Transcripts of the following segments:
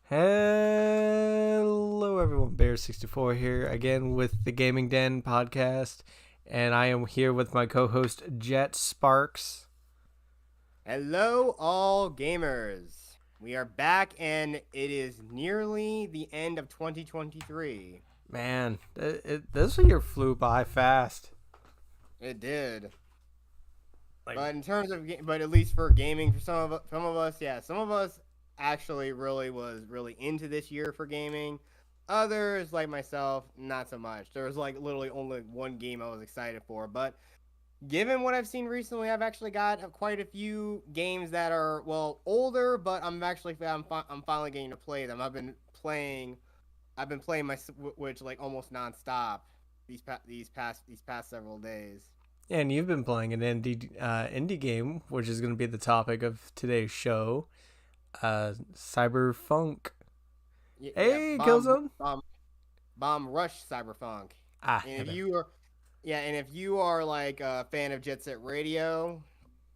Hello, everyone. Bear64 here again with the Gaming Den podcast, and I am here with my co-host Jet Sparks. Hello, all gamers. We are back, and it is nearly the end of 2023. Man, this year flew by fast. It did, Like, but in terms of, but at least for gaming, for some of us, yeah, some of us actually really into this year for gaming. Others, like myself, not so much. There was like literally only one game I was excited for, but given what I've seen recently, I've actually got quite a few games that are older, but I'm finally getting to play them. I've been playing my Switch like almost nonstop these past several days. and you've been playing an indie game, which is going to be the topic of today's show. Cyberpunk. Yeah, Hey, Killzone. Bomb Rush Cyberpunk. Ah, And damn if it. you are yeah, and if you are like a fan of Jet Set Radio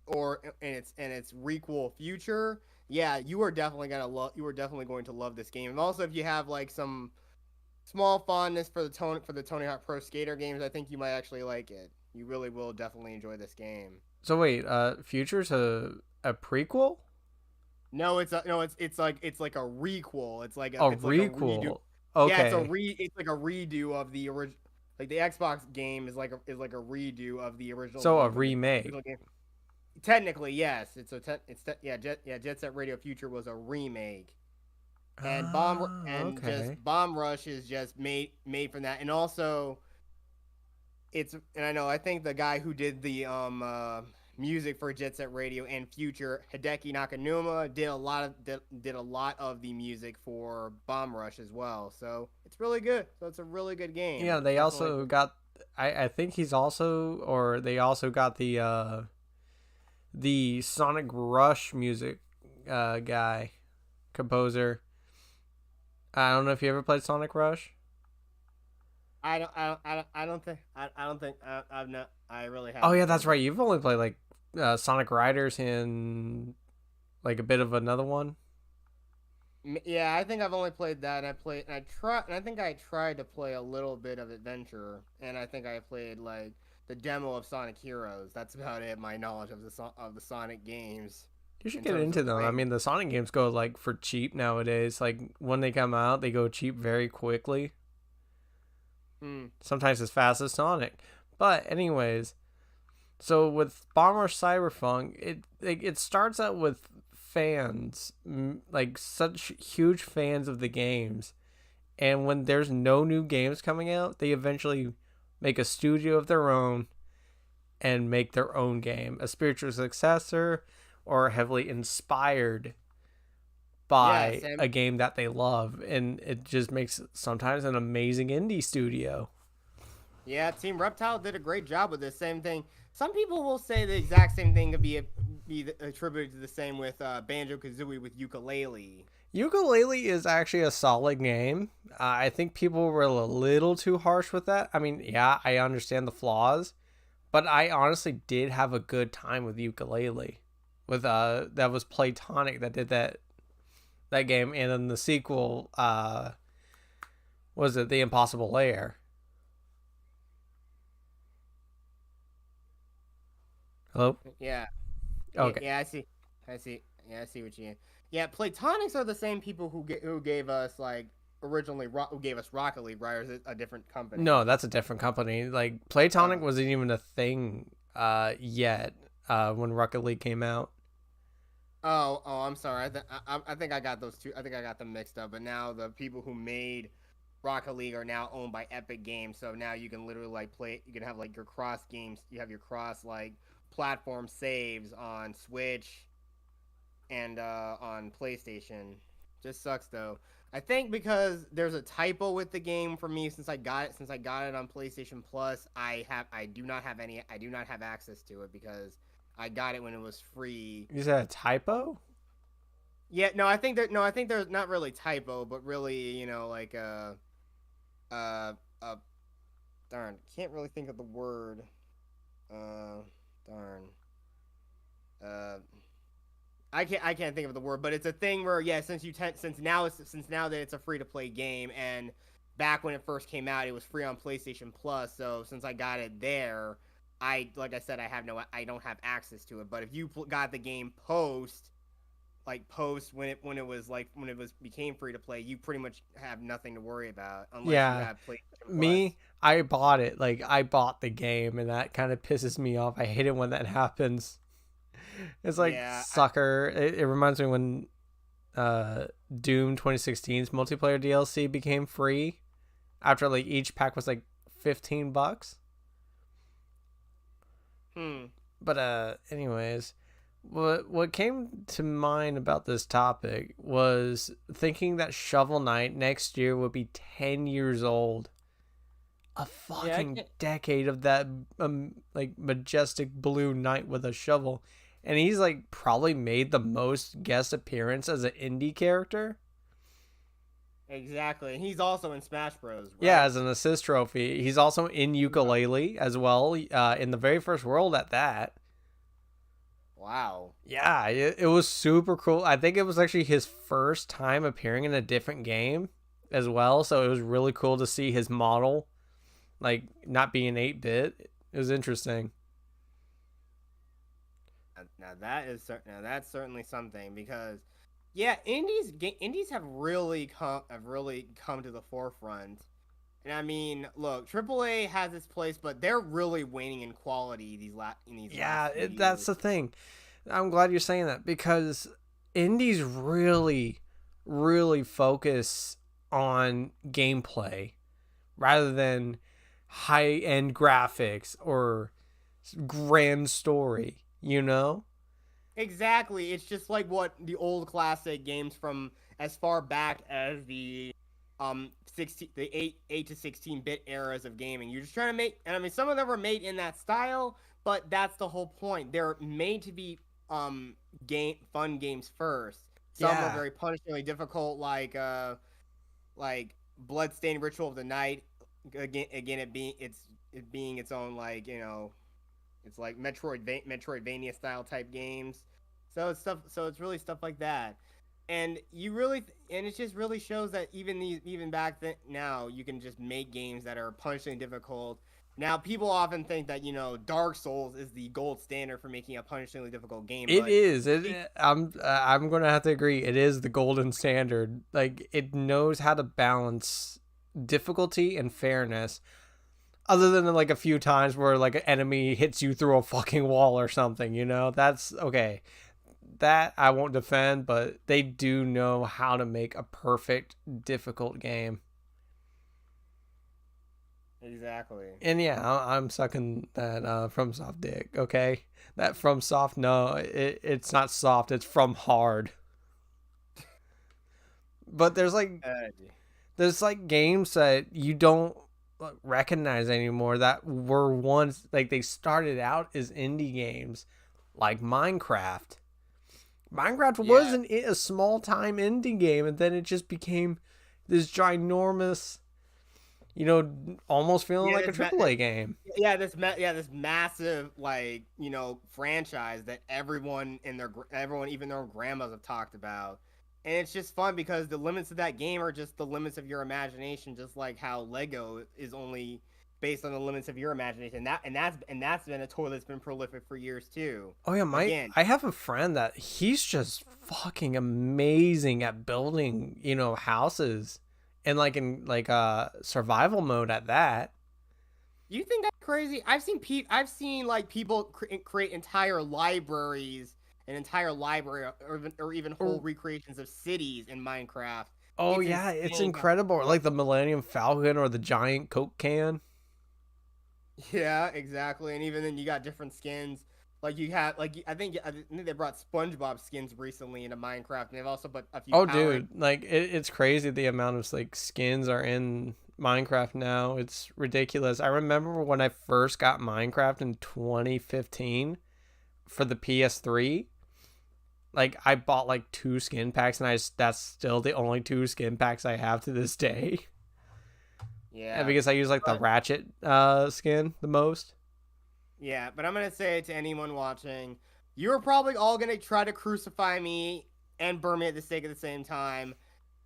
or and its requel Future, yeah, you are definitely going to love this game. And also if you have like some small fondness for the Tony Hawk Pro Skater games, I think you might actually like it. You really will definitely enjoy this game. So wait, Future's a prequel? No, it's like a requel. A It's like a redo. requel. Yeah, Okay. it's like a redo of the original. Like the Xbox game is like a redo of the So a original remake. game. Technically, yes. Jet Set Radio Future was a remake, and Okay. just Bomb Rush is just made from that, and also and I know I think the guy who did the music for Jet Set Radio and Future, Hideki Nakanuma, did a lot of the music for Bomb Rush as well. So it's really good. So it's a really good game. Yeah, It's they definitely also got. I think he's also, or they also got the Sonic Rush music guy composer. I don't know if you ever played Sonic Rush. I don't think I've not I really Oh haven't yeah, played that's right. that. You've only played like Sonic Riders and like a bit of another one. Yeah, I think I've only played that. And I think I tried to play a little bit of Adventure, and I think I played like the demo of Sonic Heroes. That's about it. My knowledge of the Sonic games You should in get terms into of them. I playing. mean, the Sonic games go like for cheap nowadays. Like when they come out, they go cheap very quickly. Hmm. Sometimes as fast as Sonic. But anyways, so with Bomber Cyberpunk, it starts out with fans, like such huge fans of the games, and when there's no new games coming out, they eventually make a studio of their own and make their own game, a spiritual successor or heavily inspired Yes, by and a game that they love, and it just makes sometimes an amazing indie studio. yeah, Team Reptile did a great job with this same thing. Some people will say the exact same thing could be attributed to the same with Banjo Kazooie with Ukulele. Ukulele is actually a solid game. I think people were a little too harsh with that. I mean, yeah, I understand the flaws, but I honestly did have a good time with Ukulele. With that was Playtonic that did that game, and then the sequel was it The Impossible Lair. Hello. Yeah, yeah, Okay. yeah. I see. Yeah, I see what you mean. Yeah, Platonics are the same people who gave us like who gave us Rocket League, right? Or is it a different No, company? that's a different company. Like Playtonic Uh, wasn't even a thing yet when Rocket League came out. I'm sorry. I think I got those two. I think I got them mixed up. But now the people who made Rocket League are now owned by Epic Games. So now you can literally like play. You can have like your cross games. You have your cross like platform saves on Switch and on PlayStation. Just sucks though. I think because there's a typo with the game for me since I got it on PlayStation Plus. I do not have access to it because I got it when it was free. You said a typo? Yeah, no, I think there's not really typo, but really, like uh darn, can't really think of the word. Uh darn. Uh I can't think of the word, but it's a thing where yeah, since now that it's a free to play game, and back when it first came out, it was free on PlayStation Plus. So since I got it there, like I said, I don't have access to it. But if you got the game post when it was became free to play, you pretty much have nothing to worry about unless you Yeah, have PlayStation Plus. me, I bought it. Like I bought the game, and that kind of pisses me off. I hate it when that happens. It's like Yeah, sucker. It reminds me when Doom 2016's multiplayer DLC became free after like each pack was like $15. hmm. But anyways, what came to mind about this topic was thinking that Shovel Knight next year would be 10 years old. A Yeah, I fucking can't. decade of that like majestic blue knight with a shovel. And he's like probably made the most guest appearance as an indie character. Exactly. And he's also in Smash Bros, Yeah, right? as an assist trophy. He's also in Ukulele as well, in the very first world at that. Wow. Yeah, it was super cool. I think it was actually his first time appearing in a different game as well, so it was really cool to see his model like not being 8-bit. It was interesting. Now that's certainly something because yeah, indies have really come to the forefront. And I mean, look, AAA has its place, but they're really waning in quality in these last Yeah, few that's years. the thing. I'm glad you're saying that because indies really, really focus on gameplay rather than high end graphics or grand story, you know? Exactly. It's just like what the old classic games from as far back as the 16 the 8 to 16-bit eras of gaming. You're just trying to make, and I mean some of them were made in that style, but that's the whole point. They're made to be game fun games first. Some are Yeah. very punishingly difficult like Bloodstained Ritual of the Night. Again it being its own like, it's like Metroidvania style type games. So it's stuff. So it's really stuff like that, and and it just really shows that even back then now you can just make games that are punishingly difficult. Now people often think that Dark Souls is the gold standard for making a punishingly difficult game, It but is. it, I'm going to have to agree. It is the golden standard. Like it knows how to balance difficulty and fairness. Other than like a few times where like an enemy hits you through a fucking wall or something, that's okay. That I won't defend, but they do know how to make a perfect difficult game. exactly. And yeah, I'm sucking that from soft dick. Okay, that from soft. No, it's not soft. It's from hard. But there's like games that you don't recognize anymore that were once like they started out as indie games, like Minecraft. Minecraft Yeah, wasn't a small time indie game, and then it just became this ginormous, almost feeling yeah. like a AAA game. This massive like franchise that everyone even their grandmas have talked about, and it's just fun because the limits of that game are just the limits of your imagination, just like how Lego is only based on the limits of your imagination. That's been a toy that's been prolific for years too. Oh yeah, my Again, I have a friend that he's just fucking amazing at building, houses and like in like survival mode at that. you think that's crazy? I've seen like people create entire libraries, an entire library, or even whole Or recreations of cities in Minecraft. oh It's yeah, it's insane. incredible. Or like the Millennium Falcon or the giant Coke can. Yeah, exactly. And even then, you got different skins. Like you have, like I think they brought SpongeBob skins recently into Minecraft, and they've also put a few Oh Power dude, like it's crazy the amount of like skins are in Minecraft now. It's ridiculous. I remember when I first got Minecraft in 2015 for the PS3. Like I bought like two skin packs, and that's still the only two skin packs I have to this day. And Yeah, because I use like the but Ratchet skin the most. yeah, but I'm gonna say to anyone watching, you're probably all gonna try to crucify me and burn me at the stake at the same time,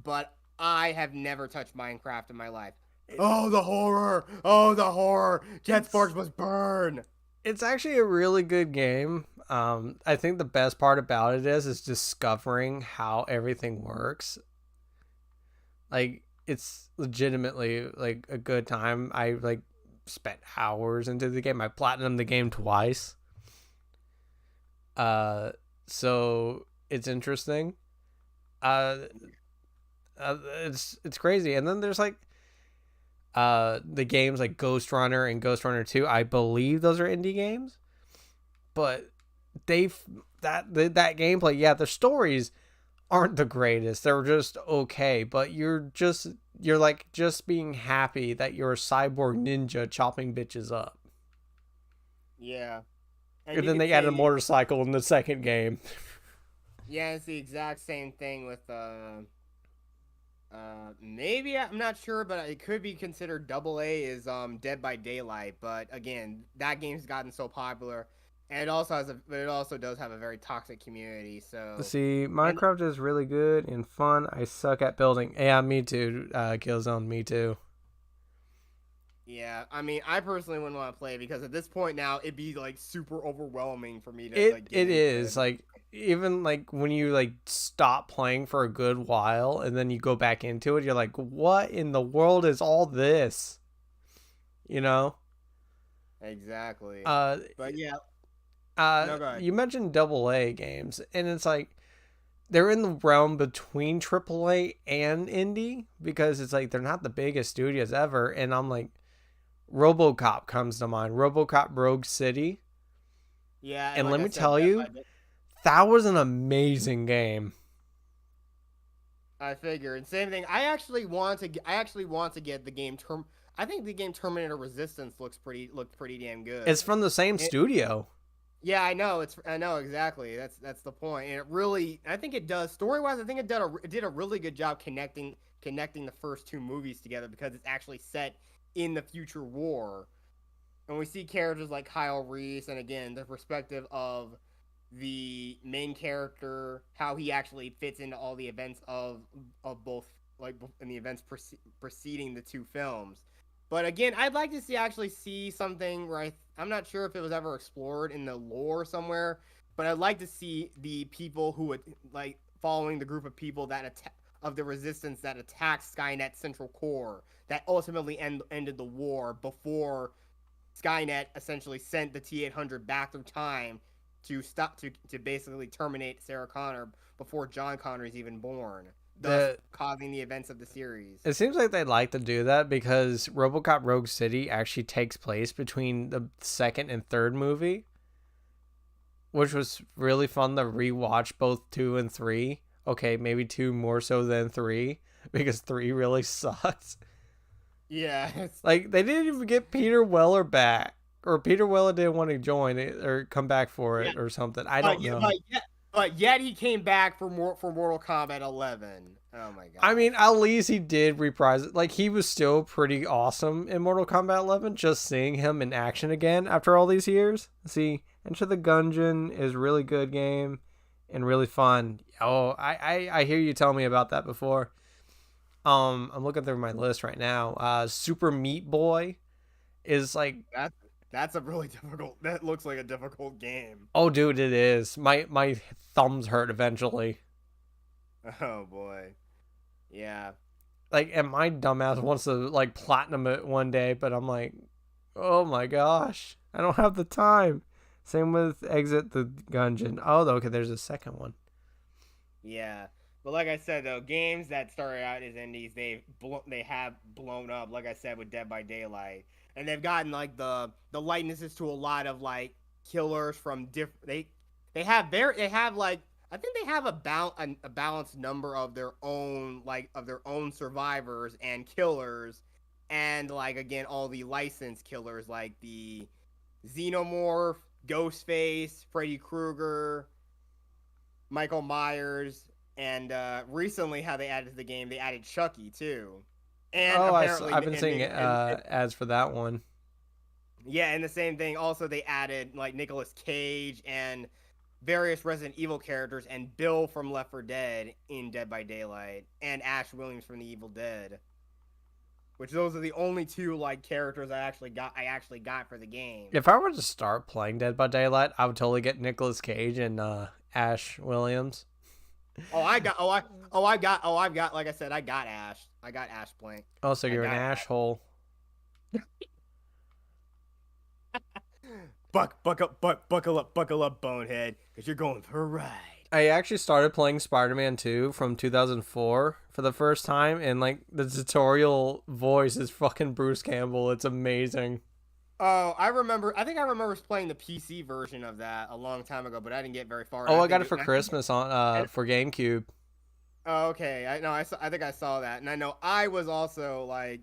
but I have never touched Minecraft in my life. Oh, the horror! Oh, the horror! JetSparks must burn! It's actually a really good game. I think the best part about it is discovering how everything works. Like, it's legitimately like a good time. I like spent hours into the game. I platinumed the game twice. So it's interesting. Uh, it's crazy. And then there's like the games like Ghost Runner and Ghost Runner 2. I believe those are indie games, but that gameplay, yeah, the stories aren't the greatest. They're just okay, but you're like just being happy that you're a cyborg ninja chopping bitches up. Yeah. And then they added a motorcycle in the second game. Yeah, it's the exact same thing with maybe I'm not sure, but it could be considered double A is Dead by Daylight. But again, that game's gotten so popular, and it also does have a very toxic community. So see, Minecraft is really good and fun. I suck at building. Yeah, me too. Killzone, me too. Yeah, I mean, I personally wouldn't want to play because at this point now it'd be like super overwhelming for me to. It is like, even like when you like stop playing for a good while and then you go back into it, you're like, what in the world is all this? You know? Exactly. But yeah. No, go ahead. You mentioned double A games, and it's like they're in the realm between AAA and indie because it's like they're not the biggest studios ever, and I'm like, RoboCop comes to mind. RoboCop Rogue City. Yeah, and let me tell you, that was an amazing game. I figure. And same thing. I actually want to get the game I think the game Terminator Resistance looked pretty damn good. It's from the same studio. Yeah, I know. I know exactly. That's the point. And it really, I think it does story-wise. I think it did a really good job connecting the first two movies together because it's actually set in the future war, and we see characters like Kyle Reese, and again the perspective of the main character, how he actually fits into all the events of both, like in the events preceding the two films. But again, I'd like to actually see something where I'm not sure if it was ever explored in the lore somewhere, but I'd like to see the people who would like following the group of people that of the resistance that attacked Skynet Central Core that ultimately ended the war before Skynet essentially sent the T-800 back through time to basically terminate Sarah Connor before John Connor is even born, thus causing the events of the series. It seems like they'd like to do that because RoboCop Rogue City actually takes place between the second and third movie, which was really fun to rewatch both 2 and 3. Okay, maybe 2 more so than 3 because 3 really sucks. Yeah. Like, they didn't even get Peter Weller back. Or Peter Weller didn't want to join it or come back for it or something. I don't know. But yet he came back for Mortal Kombat 11. Oh my god. I mean, at least he did reprise it. Like, he was still pretty awesome in Mortal Kombat 11. Just seeing him in action again after all these years. See, Enter the Gungeon is a really good game and really fun. Oh, I hear you tell me about that before. I'm looking through my list right now. Super Meat Boy is like that's a really difficult. That looks like a difficult game. Oh, dude, it is. My thumbs hurt eventually. Oh boy, yeah. Like, and my dumbass wants to like platinum it one day, but I'm like, oh my gosh, I don't have the time. Same with Exit the Gungeon. Oh, okay, there's a second one. Yeah. But like I said, though, games that started out as indies, they have blown up. Like I said, with Dead by Daylight, and they've gotten like the likenesses to a lot of like killers from different. They have like I think they have a balanced number of their own survivors and killers, and like again all the licensed killers like the Xenomorph, Ghostface, Freddy Krueger, Michael Myers. And recently, how they added to the game, they added Chucky too. And I've been seeing ads for that one. Yeah, and the same thing. Also, they added like Nicolas Cage and various Resident Evil characters and Bill from Left 4 Dead in Dead by Daylight and Ash Williams from The Evil Dead. Which those are the only two like characters I actually got for the game. If I were to start playing Dead by Daylight, I would totally get Nicolas Cage and Ash Williams. I've got like I said, I got Ash. I got Ash playing. Oh, so you're an asshole. Buckle up, bonehead, because you're going for a ride. I actually started playing Spider-Man 2 from 2004 for the first time, and like the tutorial voice is fucking Bruce Campbell. It's amazing. Oh, I think I remember playing the PC version of that a long time ago, but I didn't get very far. Oh, I got it for Christmas on for GameCube. Oh, okay. I think I saw that, and I know I was also like,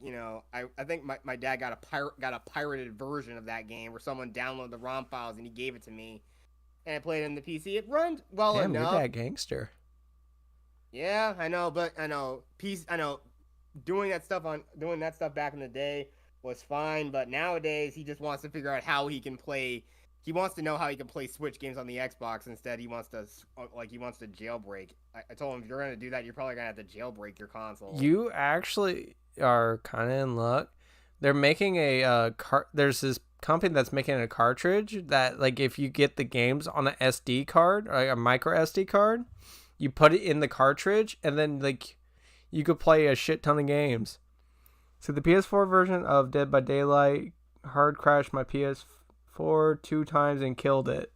I think my dad got a pirated version of that game where someone downloaded the ROM files and he gave it to me, and I played it in the PC. It runs well Damn, enough. you're that gangster. Yeah, I know, but I know doing that stuff back in the day was fine, but nowadays he just wants to figure out how he can play. He wants to know how he can play Switch games on the Xbox. Instead, he wants to jailbreak. I told him, if you're gonna do that, you're probably gonna have to jailbreak your console. You actually are kind of in luck. They're making there's this company that's making a cartridge that, like, if you get the games on an SD card, or like a micro SD card, you put it in the cartridge, and then like you could play a shit ton of games. So the PS4 version of Dead by Daylight hard crashed my PS4 2 times and killed it.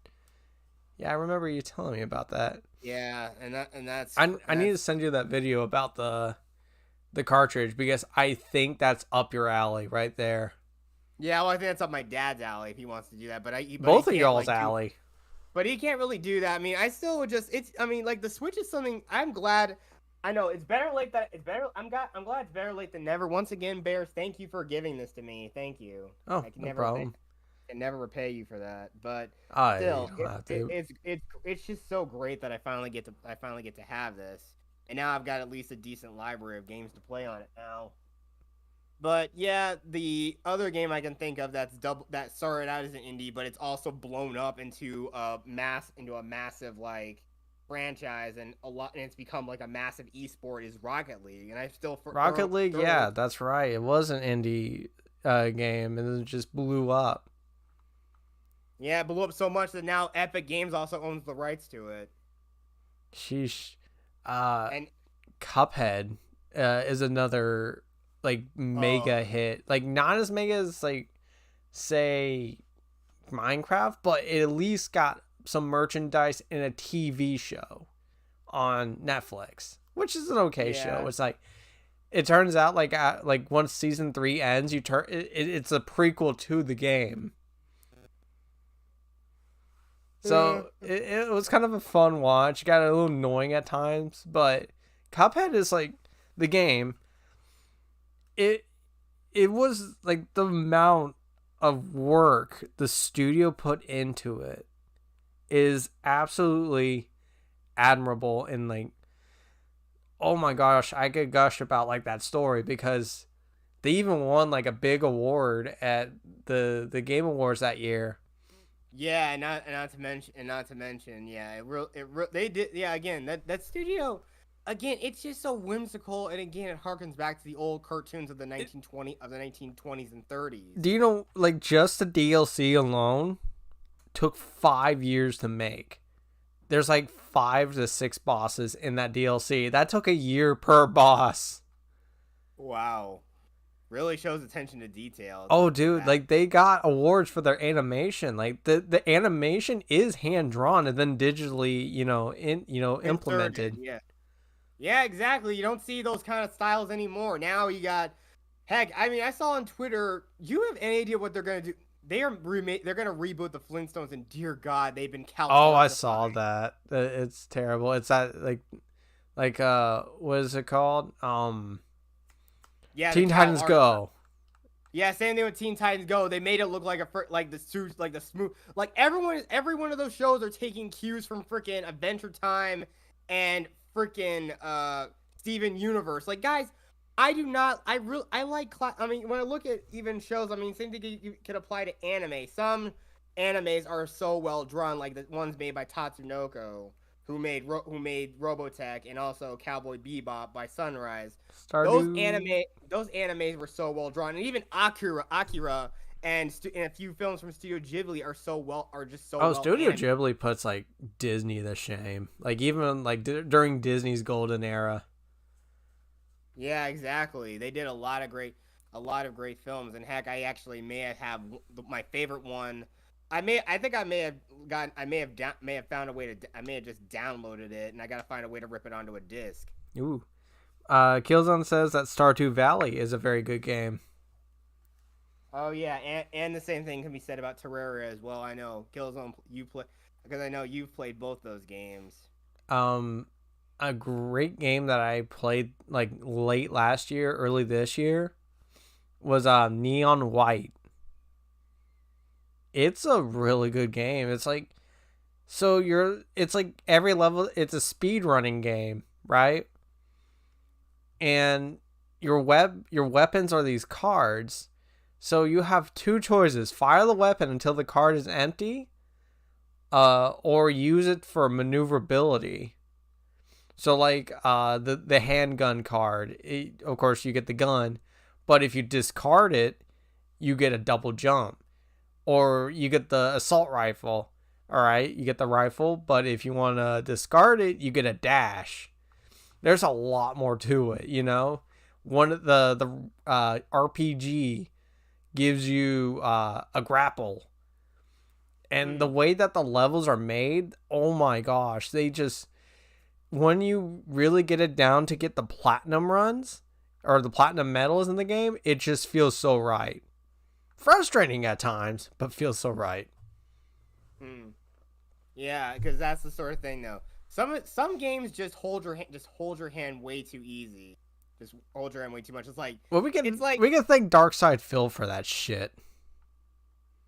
Yeah, I remember you telling me about that. Yeah, that's I need to send you that video about the cartridge, because I think that's up your alley right there. Yeah, well, I think that's up my dad's alley if he wants to do that. But both of y'all's alley. But he can't really do that. I mean, I still would just like the Switch is something I'm glad. I know it's better late that it's better. I'm glad it's better late than never. Once again, Bears, thank you for giving this to me. Thank you. Oh, no problem. I can never repay you for that, but still, it's just so great that I finally get to have this, and now I've got at least a decent library of games to play on it now. But yeah, the other game I can think of that started out as an indie, but it's also blown up into a massive like franchise and it's become like a massive esport is Rocket League, and I still Rocket League, yeah, that's right. It was an indie game, and it just blew up. Yeah, it blew up so much that now Epic Games also owns the rights to it. Sheesh. And Cuphead is another like mega hit. Like not as mega as like say Minecraft, but it at least got some merchandise in a TV show on Netflix, which is an okay show. It's like it turns out like once season 3 ends, it's a prequel to the game. So it was kind of a fun watch. It got a little annoying at times, but Cuphead is like the game. It was like the amount of work the studio put into it is absolutely admirable, and like, oh my gosh, I could gush about like that story because they even won like a big award at the Game Awards that year. Yeah, and not to mention, yeah, they did, yeah. Again, that studio, again, it's just so whimsical, and again, it harkens back to the old cartoons of the 1920s and 30s. Do you know, like, just the DLC alone took 5 years to make. There's like 5 to 6 bosses in that DLC. That took a year per boss. Wow. Really shows attention to detail. Oh, dude, like they got awards for their animation. Like the animation is hand drawn and then digitally, implemented. Yeah. Yeah, exactly. You don't see those kind of styles anymore. Now you got, heck, I mean, I saw on Twitter, you have any idea what they're going to do? They're going to reboot the Flintstones, and dear God, they've been Oh, I saw that. It's terrible. It's that what is it called? Yeah, Teen Titans Go. Yeah, same thing with Teen Titans Go. They made it look like the smooth, like every one of those shows are taking cues from freaking Adventure Time and freaking Steven Universe. Like, guys, I like when I look at even shows, I mean, same thing you could apply to anime. Some animes are so well drawn, like the ones made by Tatsunoko, who made Robotech and also Cowboy Bebop by Sunrise. Stardew. Those animes were so well drawn, and even Akira, and a few films from Studio Ghibli are just so Oh, well Studio animated. Ghibli puts like Disney to shame. Like even like during Disney's golden era. Yeah, exactly. They did a lot of great films, and heck, I actually my favorite one. I think may have found a way I may have just downloaded it, and I gotta find a way to rip it onto a disc. Ooh. Killzone says that Stardew Valley is a very good game. Oh yeah, and the same thing can be said about Terraria as well. I know Killzone you play because I know you've played both those games. Um, a great game that I played like late last year, early this year was Neon White. It's a really good game. It's like it's like every level it's a speed running game, right? And your weapons are these cards. So you have two choices: fire the weapon until the card is empty, or use it for maneuverability. So like the handgun card, of course you get the gun, but if you discard it, you get a double jump. Or you get the assault rifle. All right, you get the rifle, but if you want to discard it, you get a dash. There's a lot more to it, you know. One of the RPG gives you a grapple, and the Hmm. way that the levels are made, oh my gosh, they just when you really get it down to get the platinum runs or the platinum medals in the game, it just feels so right. Frustrating at times, but feels so right. Hmm. Yeah, because that's the sort of thing though. Some games just hold your hand way too easy. Just hold your hand way too much. Well, It's like we can thank Darkside Phil for that shit.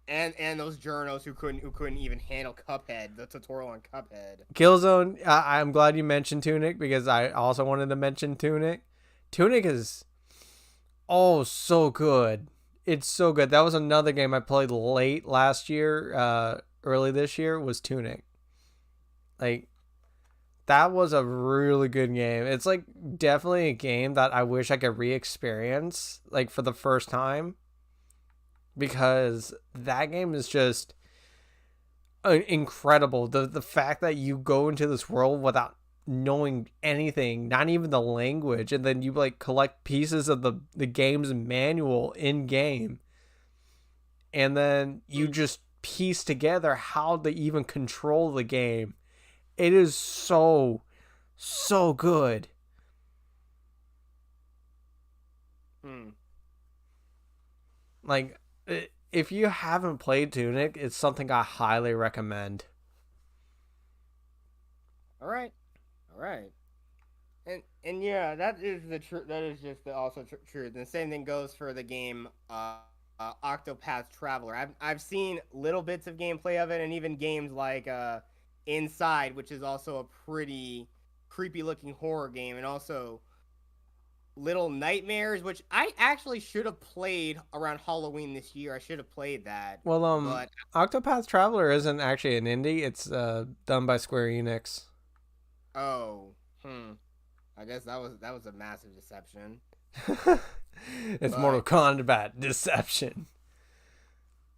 and those journos who couldn't even handle Cuphead, the tutorial on Cuphead. Killzone. I'm glad you mentioned Tunic because I also wanted to mention Tunic. Tunic is so good. It's so good. That was another game I played late last year, early this year was Tunic. Like that was a really good game. It's like definitely a game that I wish I could re-experience like for the first time because that game is just incredible. The fact that you go into this world without knowing anything, not even the language, and then you like collect pieces of the game's manual in game, and then you just piece together how they even control the game. It is so good. Hmm. Like if you haven't played Tunic, it's something I highly recommend. All right, all right. And yeah, that is the truth. That is just the also truth. And the same thing goes for the game Octopath Traveler. I've seen little bits of gameplay of it, and even games like Inside, which is also a pretty creepy looking horror game, and also Little Nightmares, which I actually should have played around Halloween this year. I should have played that, Well, but Octopath Traveler isn't actually an indie. It's done by Square Enix. oh, hmm. I guess that was a massive deception. It's Mortal But Kombat Deception.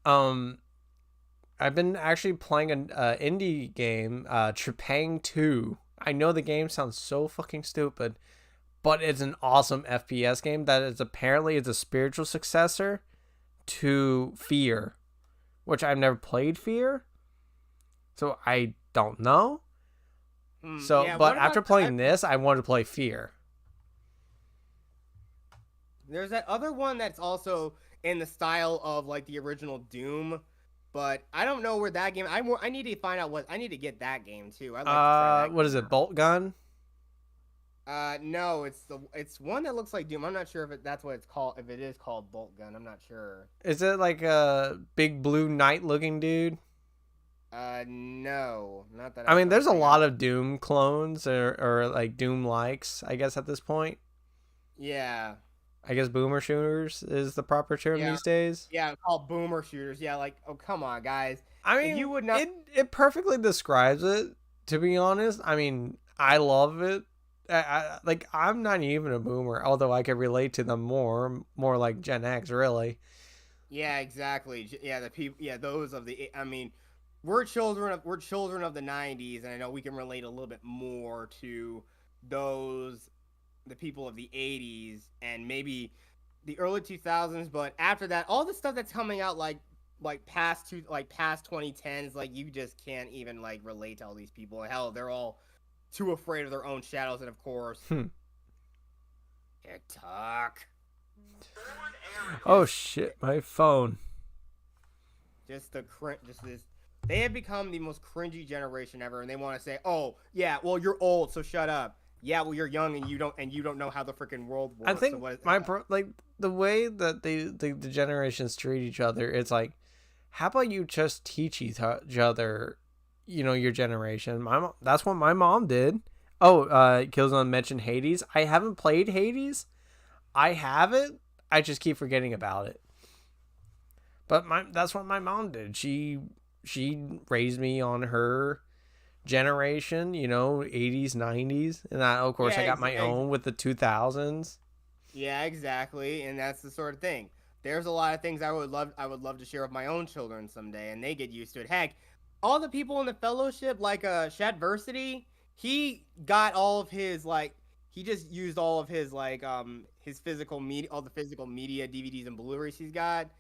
Um, I've been actually playing an indie game, Trepang 2. I know the game sounds so fucking stupid, but it's an awesome FPS game that is apparently is a spiritual successor to Fear, which I've never played Fear, so I don't know. So, yeah, but what about after playing this, I wanted to play Fear. there's that other one that's also in the style of like the original Doom, but I don't know where that game. I need to find out what I need to get that game too. I'd like to try that What is game it? Bolt Gun? No, it's one that looks like Doom. I'm not sure that's what it's called. If it is called Bolt Gun, I'm not sure. Is it like a big blue knight looking dude? No, not that I I mean, don't there's a think. lot of Doom clones or like Doom likes, I guess, at this point. Yeah, I guess boomer shooters is the proper term yeah, these days. yeah. Called Boomer Shooters. Yeah, like oh come on, guys. I If you mean, would not, it perfectly describes it. To be honest, I mean, I love it. Like I'm not even a boomer, although I can relate to them more like Gen X, really. yeah, exactly. Yeah, the people, yeah, those of the. I mean, we're children of the '90s, and I know we can relate a little bit more to those the people of the '80s and maybe the early 2000s. But after that, all the stuff that's coming out past 2010s, like you just can't even like relate to all these people. Hell, they're all too afraid of their own shadows, and of course, Hmm. TikTok. Oh shit, my phone. Just the just this. They have become the most cringy generation ever, and they want to say, "Oh, yeah, well, you're old, so shut up." Yeah, well, you're young and you don't know how the freaking world I works. So think what is, like the way that the generations treat each other, it's like, how about you just teach each other, your generation. That's what my mom did. Oh, Killzone mentioned Hades. I haven't played Hades. I have it. I just keep forgetting about it. But that's what my mom did. She raised me on her generation, 80s, 90s, and of course yeah, I got my own with the 2000s. yeah, exactly, and that's the sort of thing. There's a lot of things I would love to share with my own children someday, and they get used to it. Heck, all the people in the fellowship, like Shatversity, he got all of his like he just used all of his his physical media, all the physical media DVDs and Blu-rays he's got,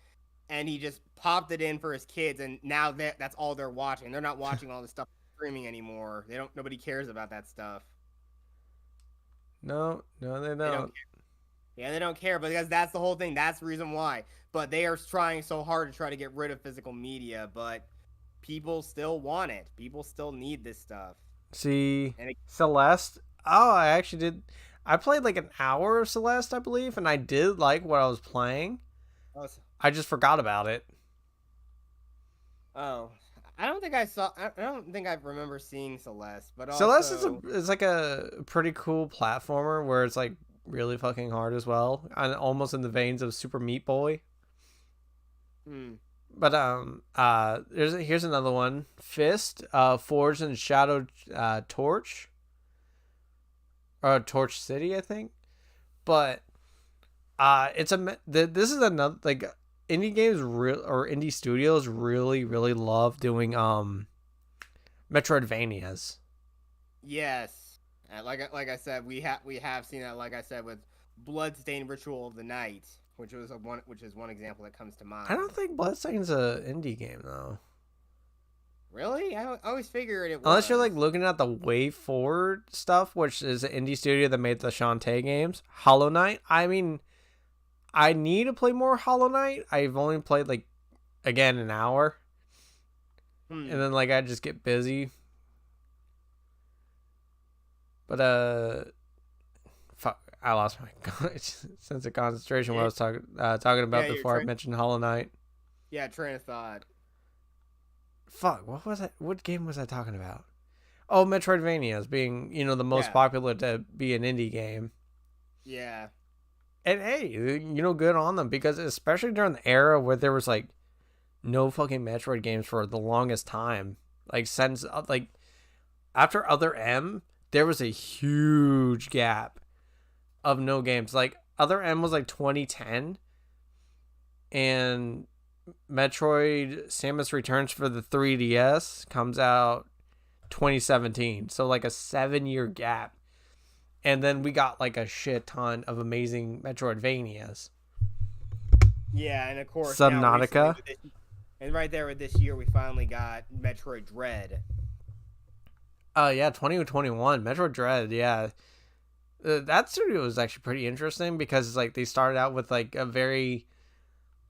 and he just popped it in for his kids, and now that's all they're watching. They're not watching all the stuff streaming anymore. Nobody cares about that stuff. No, no, they They don't don't. care. Yeah, they don't care, but because that's the whole thing. That's the reason why. But they are trying so hard to try to get rid of physical media, but people still want it. People still need this stuff. See, And Celeste. Oh, I actually did. I played like an hour of Celeste, I believe, and I did like what I was playing. oh, I just forgot about it. oh, I don't think I saw. I don't think I remember seeing Celeste, but Celeste also, is like a pretty cool platformer where it's like really fucking hard as well, and almost in the veins of Super Meat Boy. hmm, But here's another one. Fist, Forged in Shadow, Torch, or Torch City, I think. But this is another like indie games or indie studios really love doing Metroidvanias. yes, like I said, we have seen that. Like I said, with Bloodstained Ritual of the Night, which is one example that comes to mind. I don't think Bloodstain's a indie game though. Really, I always figured it was. Unless you're like looking at the Way Forward stuff, which is an indie studio that made the Shantae games. Hollow Knight. I mean, I need to play more Hollow Knight. I've only played like again an hour, Hmm. and then like I just get busy. But fuck, I lost my sense of concentration. What I was talking about Yeah, before I mentioned Hollow Knight. Yeah, train of thought. Fuck, what was that? What game was I talking about? Oh, Metroidvanias being the most Yeah. popular to be an indie game. Yeah. And hey, good on them because especially during the era where there was like no fucking Metroid games for the longest time, like since like after Other M, there was a huge gap of no games. Like Other M was like 2010, and Metroid Samus Returns for the 3DS comes out 2017. So like a 7-year gap. And then we got like a shit ton of amazing Metroidvanias. Yeah, and of course Subnautica. And right there with this year, we finally got Metroid Dread. Oh yeah, 2021 Metroid Dread. Yeah, that studio was actually pretty interesting because like they started out with like a very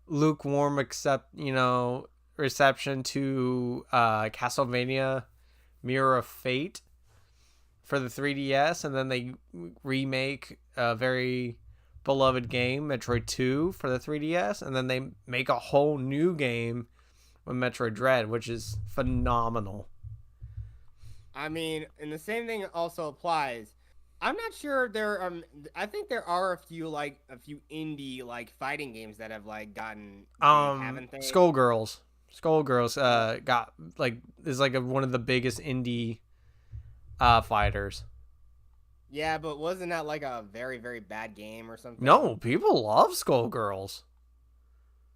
lukewarm reception to Castlevania Mirror of Fate for the 3DS, and then they remake a very beloved game, Metroid 2, for the 3DS, and then they make a whole new game with Metroid Dread, which is phenomenal. I mean, and the same thing also applies. I'm not sure there. I think there are a few indie like fighting games that have like gotten big, haven't they? Skullgirls. Skullgirls got like is like one of the biggest indie fighters. Yeah, but wasn't that like a very, very bad game or something? No, people love Skullgirls.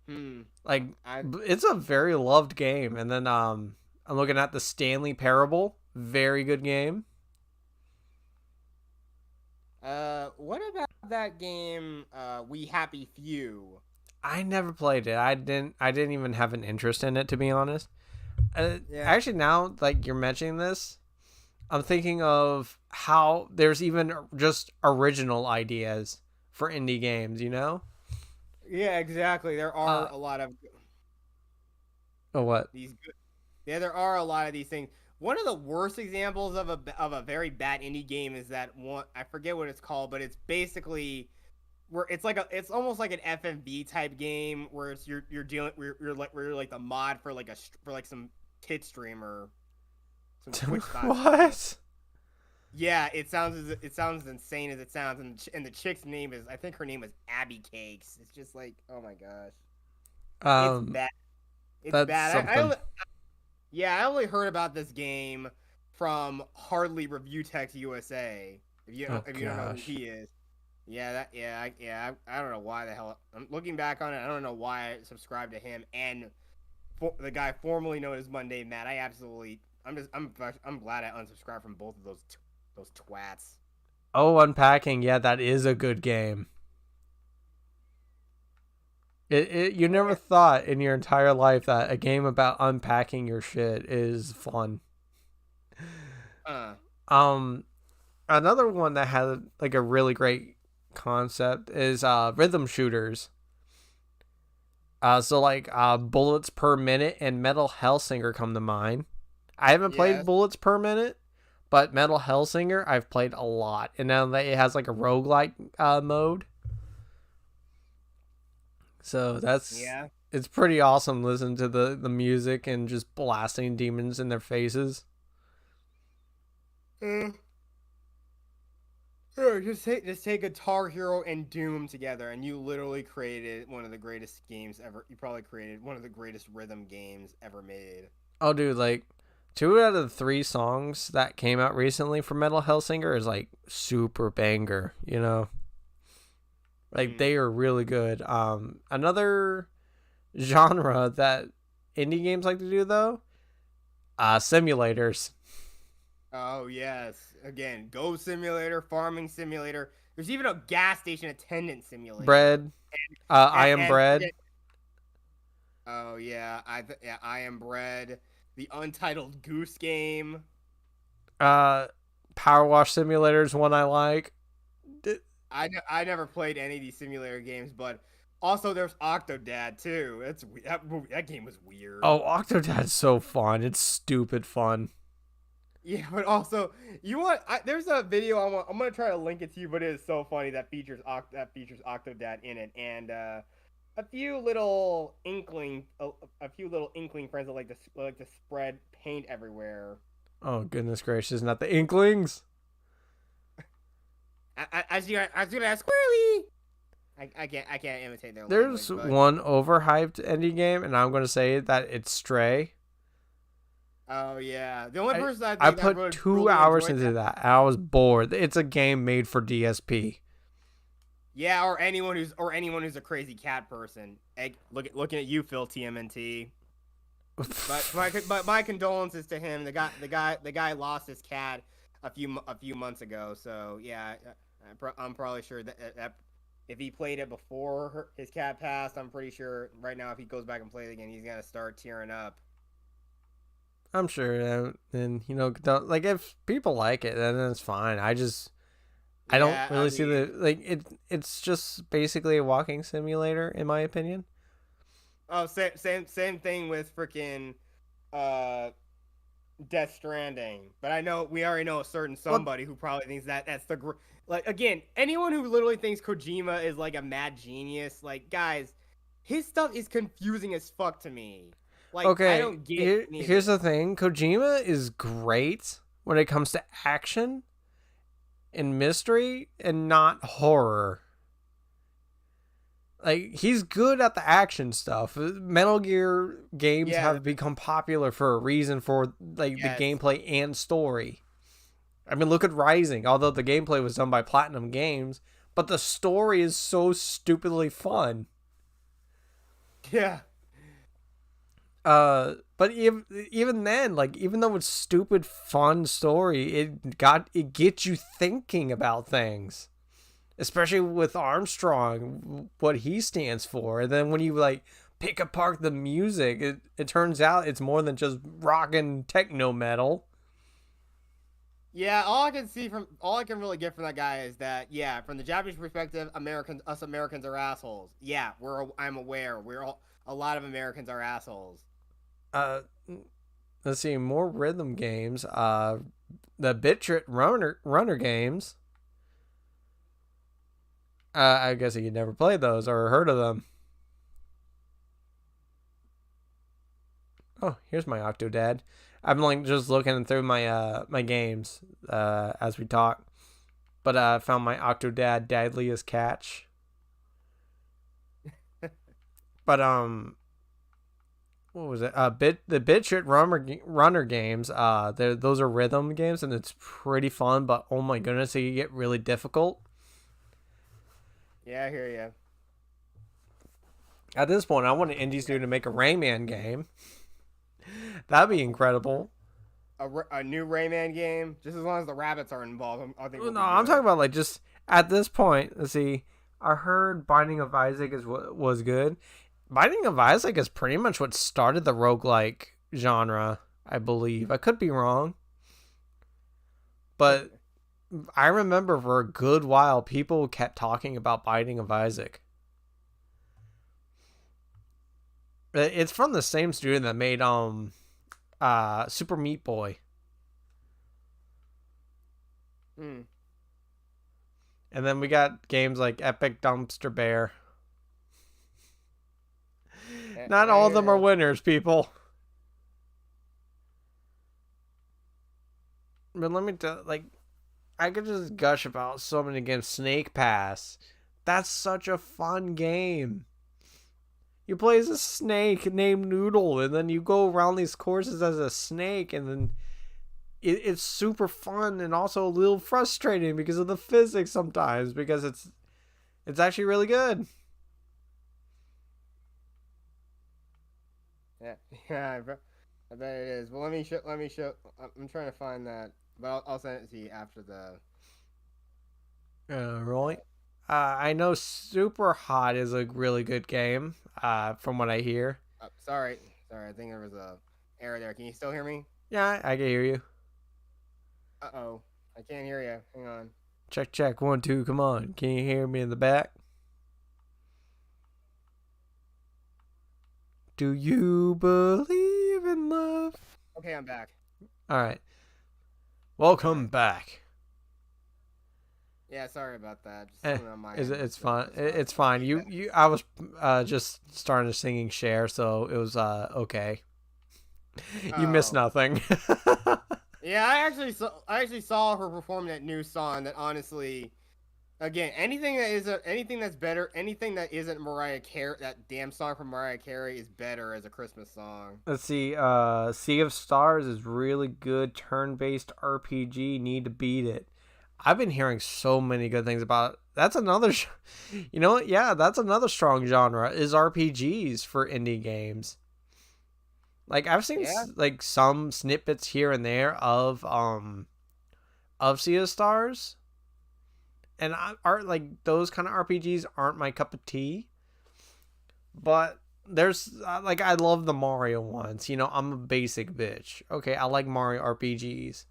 Hmm. Like I it's a very loved game. And then I'm looking at the Stanley Parable, very good game. what about that game? We Happy Few. I never played it. I didn't even have an interest in it, to be honest. Yeah. Actually, now like you're mentioning this, I'm thinking of how there's even just original ideas for indie games. You know? Yeah, exactly. There are Uh, a lot of oh what? these good. Yeah, there are a lot of these things. One of the worst examples of a very bad indie game is that one. I forget what it's called, but it's basically where it's almost like an FMV type game where it's you're dealing you're like the mod for like for like some tit streamer, some Twitch streamer. What? Yeah, it sounds insane as it sounds, and the chick's name is, I think her name is Abby Cakes. It's just like, oh my gosh, it's bad. It's That's bad. something. Yeah, I only heard about this game from Hardly Review Text USA. Oh If you don't know who gosh. he is, I don't know why the hell. I'm looking back on it. I don't know why I subscribed to him and the guy formerly known as Monday Matt. I'm glad I unsubscribed from both of those twats. Oh, Unpacking. Yeah, that is a good game. You never thought in your entire life that a game about unpacking your shit is fun. Uh, Um, Another one that had like a really great concept is rhythm shooters. So like Bullets Per Minute and Metal Hellsinger come to mind. I haven't played yes. Bullets Per Minute, but Metal Hellsinger I've played a lot, and now that it has like a roguelike mode. So Yeah. it's pretty awesome listening to the music and just blasting demons in their faces. Mm. Sure, just take Guitar Hero and Doom together, and you literally created one of the greatest games ever. You probably created one of the greatest rhythm games ever made. Oh, dude, like 2 out of the 3 songs that came out recently for Metal Hellsinger is like super banger, you know? Like Mm. they are really good. Another genre that indie games like to do though, simulators. Oh yes, again, Go Simulator, Farming Simulator. There's even a gas station attendant simulator. Bread. I Am And Bread. forget, oh yeah, I Am Bread, the Untitled Goose Game. Power Wash Simulator is one I like. I never played any of these simulator games, but also there's Octodad too. That game was weird. Oh, Octodad's so fun. It's stupid fun. Yeah, but also there's a video I'm gonna try to link it to you, but it is so funny that features Octodad in it, and a few little inkling friends that like to spread paint everywhere. Oh goodness gracious! Not the Inklings. As you guys squirrely. I can't imitate their There's language, but one overhyped indie game, and I'm going to say that it's Stray. oh yeah, the only I, person I I think put really, 2 hours enjoyed into that, and I was bored. It's a game made for DSP. yeah, or anyone who's a crazy cat person. Looking at you, Phil TMNT. But my condolences to him. The guy lost his cat a few months ago. So yeah, I'm probably sure that if he played it before his cat passed, I'm pretty sure right now if he goes back and plays it again, he's gonna start tearing up. I'm sure, and like if people like it, then it's fine. I don't Yeah, really see the like it. It's just basically a walking simulator, in my opinion. oh, same thing with freaking uh Death Stranding, but we already know a certain somebody who probably thinks that's like, again, anyone who literally thinks Kojima is like a mad genius, like, guys, his stuff is confusing as fuck to me. Like, I don't get Here's the thing: Kojima is great when it comes to action and mystery, and not horror. Like, he's good at the action stuff. Metal Gear games Yeah. have become popular for a reason, for like the Yes. gameplay and story. I mean, look at Rising. Although the gameplay was done by Platinum Games, but the story is so stupidly fun. Yeah. But even then, like, even though it's stupid fun story, it gets you thinking about things, especially with Armstrong, what he stands for. And then when you like pick apart the music, it turns out it's more than just rock and techno metal. Yeah, all I can really get from that guy is that, yeah, from the Japanese perspective, us Americans are assholes. Yeah, I'm aware. A lot of Americans are assholes. Uh, let's see, more rhythm games. The Bit Runner games. I guess you never played those or heard of them. Oh, here's my Octodad. I'm like just looking through my games as we talk, but I found my Octodad Deadliest Catch. But what was it? The BitChute runner games. Those are rhythm games, and it's pretty fun. But oh my goodness, they get really difficult. Yeah, I hear you. At this point, I want an indie studio to make a Rayman game. That'd be incredible. A new Rayman game, just as long as the rabbits aren't involved. I think. No, I'm talking about like just at this point. Let's see. I heard Binding of Isaac was good. Binding of Isaac is pretty much what started the roguelike genre, I believe. I could be wrong. But I remember for a good while people kept talking about Binding of Isaac. It's from the same studio that made Super Meat Boy. Hmm. And then we got games like Epic Dumpster Bear. Not all of them are winners, people. But let me tell, like, I could just gush about so many games. Snake Pass. That's such a fun game. You play as a snake named Noodle, and then you go around these courses as a snake, and then it's super fun and also a little frustrating because of the physics sometimes, because it's actually really good. Yeah, yeah, I bet it is. Well, let me show. I'm trying to find that, but I'll send it to you after the. Really? I know Super Hot is a really good game. From what I hear. Sorry. I think there was a error there. Can you still hear me? Yeah, I can hear you. Uh-oh, I can't hear you. Hang on. Check 1 2. Come on, can you hear me in the back? Do you believe in love? Okay, I'm back. All right. Welcome back. Yeah, sorry about that. Just on my it's fine. It's fine. I was just starting to singing Cher, so it was okay. You missed nothing. Yeah, I actually saw her perform that new song. That honestly, again, anything that's better, anything that isn't Mariah Carey, that damn song from Mariah Carey is better as a Christmas song. Let's see. Sea of Stars is really good turn-based RPG. Need to beat it. I've been hearing so many good things about it. That's another, you know what? Yeah, that's another strong genre is RPGs for indie games. Like I've seen like some snippets here and there of Sea of Stars, and are like those kind of RPGs aren't my cup of tea. But there's like I love the Mario ones. You know, I'm a basic bitch. Okay, I like Mario RPGs.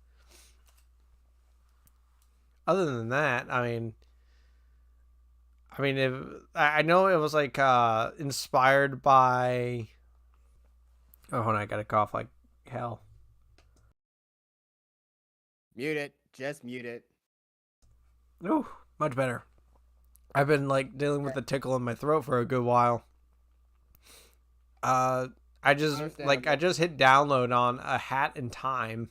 Other than that, I mean, if I know it was like inspired by. Oh, hold on, I gotta cough like hell. Mute it. Just mute it. Ooh, much better. I've been like dealing with the tickle in my throat for a good while. I just hit download on A Hat in Time,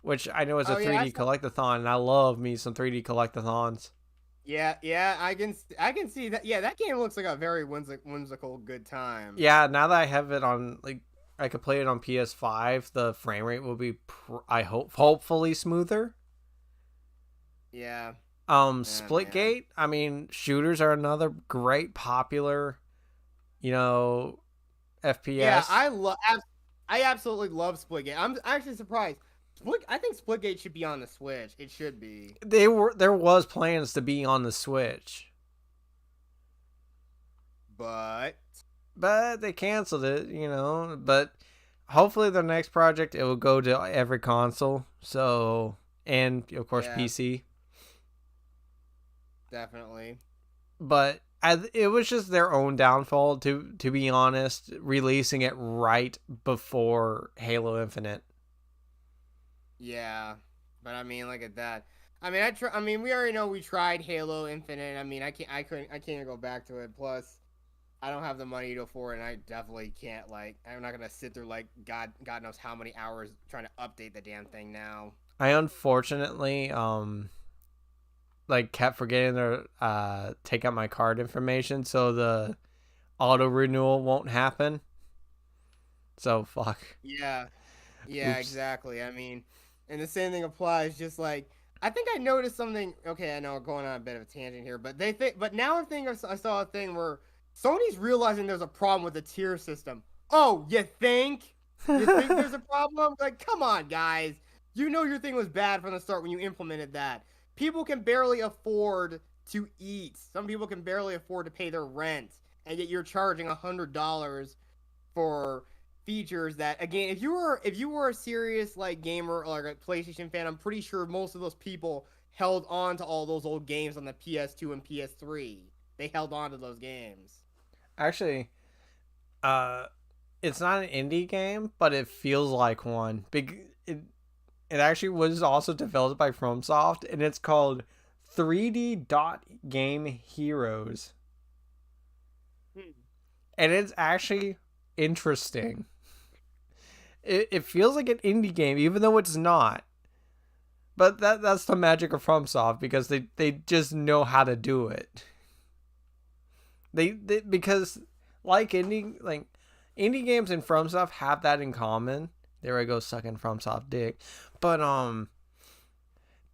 which I know is a 3D collectathon, and I love me some 3D collectathons. Yeah, I can see that. Yeah, that game looks like a very whimsical good time. Yeah, now that I have it on, like, I could play it on PS5, the frame rate will be, I hope, hopefully smoother. Yeah. Oh man. Splitgate, I mean, shooters are another great popular, you know, Yeah, FPS. I absolutely love Splitgate. I'm actually surprised. I think Splitgate should be on the Switch. It should be. There was plans to be on the Switch, But but they canceled it, but hopefully their next project, it will go to every console. So, and of course yeah, PC. definitely. But it was just their own downfall, to be honest, releasing it right before Halo Infinite. Yeah. But I mean, look at that. I mean, I mean, we already know we tried Halo Infinite. I mean, I can't even go back to it. Plus, I don't have the money to afford it, and I definitely can't, like, I'm not gonna sit through, like, God knows how many hours trying to update the damn thing now. I unfortunately like kept forgetting to take out my card information, so the auto renewal won't happen. So fuck. Yeah. Yeah, Oops. exactly. I mean, and the same thing applies. Just like I think I noticed something. Okay, I know I'm going on a bit of a tangent here, but but now I saw a thing where Sony's realizing there's a problem with the tier system. Oh, you think? You think there's a problem? Like, come on, guys. You know your thing was bad from the start when you implemented that. People can barely afford to eat. Some people can barely afford to pay their rent, and yet you're charging $100 for features that, again, if you were a serious, like, gamer or like a PlayStation fan, I'm pretty sure most of those people held on to all those old games on the PS2 and PS3. They held on to those games. Actually, uh, it's not an indie game, but it feels like one. It actually was also developed by FromSoft, and it's called 3D Dot Game Heroes, Hmm. and it's actually interesting. It feels like an indie game, even though it's not. But that's the magic of FromSoft, because they just know how to do it. They because indie games and FromSoft have that in common. There I go, sucking FromSoft dick. But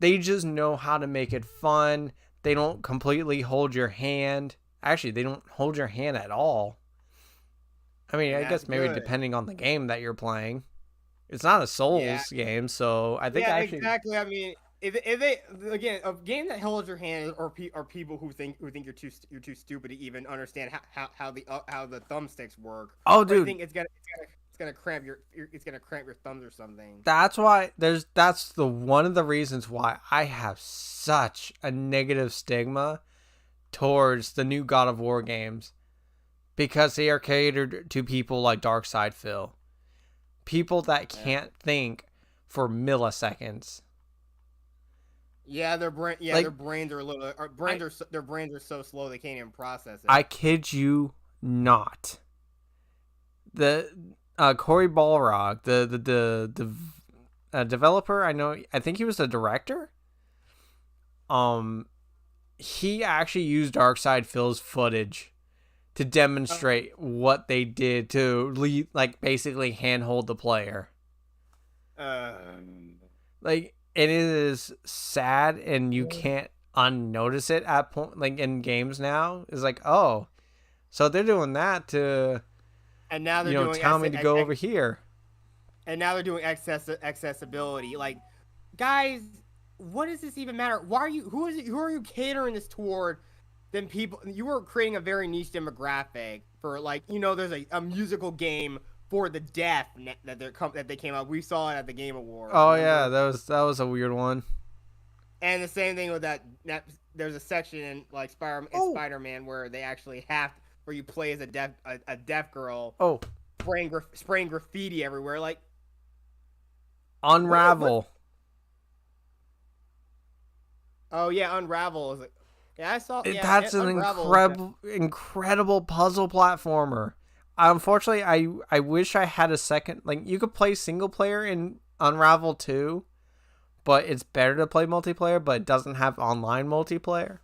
they just know how to make it fun. They don't completely hold your hand. Actually, they don't hold your hand at all. I mean, And I that's guess maybe good. depending on the game that you're playing. It's not a Yeah, Souls game, so I think yeah, actually. exactly. I mean, if they, again, a game that holds your hand, or people who think you're too stupid to even understand how the thumbsticks work, Oh, or you dude, think it's gonna cramp it's gonna cramp your thumbs or something. that's why that's the one of the reasons why I have such a negative stigma towards the new God of War games, because they are catered to people like Darkside Phil, people that Yeah. can't think for milliseconds. Yeah, Like, their brains are a little, I their brains are so slow they can't even process I it. kid you not. The Cory Balrog, the developer, I think he was the director. Um, he actually used Darkside Phil's footage to Uh, demonstrate what they did to lead, like, basically handhold the player. um, Like, it is sad, and you can't unnotice it at point, like, in games now. It's like, oh, so they're doing that to and now they're doing tell me to go over here. and now they're doing accessibility. Like, guys, what does this even matter? Why are you who are you catering this toward? Then people, you are creating a very niche demographic for, like, there's a musical game for the deaf that they came out. We saw it at the Game Awards, Oh yeah, remember? that was a weird one. And the same thing with that there's a section in, like, Oh, Spider-Man where they actually have where you play as a deaf girl oh, spraying graffiti everywhere. Like, what? Unravel. Oh yeah, Unravel is like, yeah, I saw, That's an Unravel is incredible puzzle platformer. Unfortunately, I wish I had a second. Like, you could play single player in Unravel 2, but it's better to play multiplayer, but it doesn't have online multiplayer.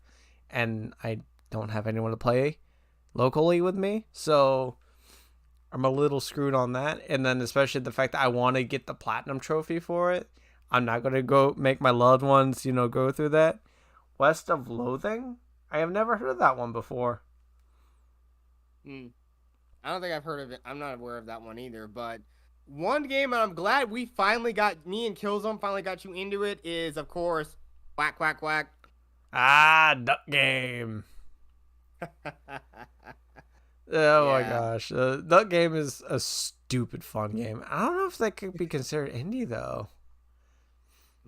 and I don't have anyone to play locally with me, so I'm a little screwed on that. And then especially the fact that I want to get the platinum trophy for it, I'm not gonna go make my loved ones, go through that. West of Loathing, I have never heard of that one before. I don't think I've heard of it. I'm not aware of that one either. But one game, and I'm glad me and Killzone finally got you into it, is, of course, Quack, Quack, Quack. Duck Game. Oh my gosh. Duck Game is a stupid fun game. I don't know if that could be considered indie, though.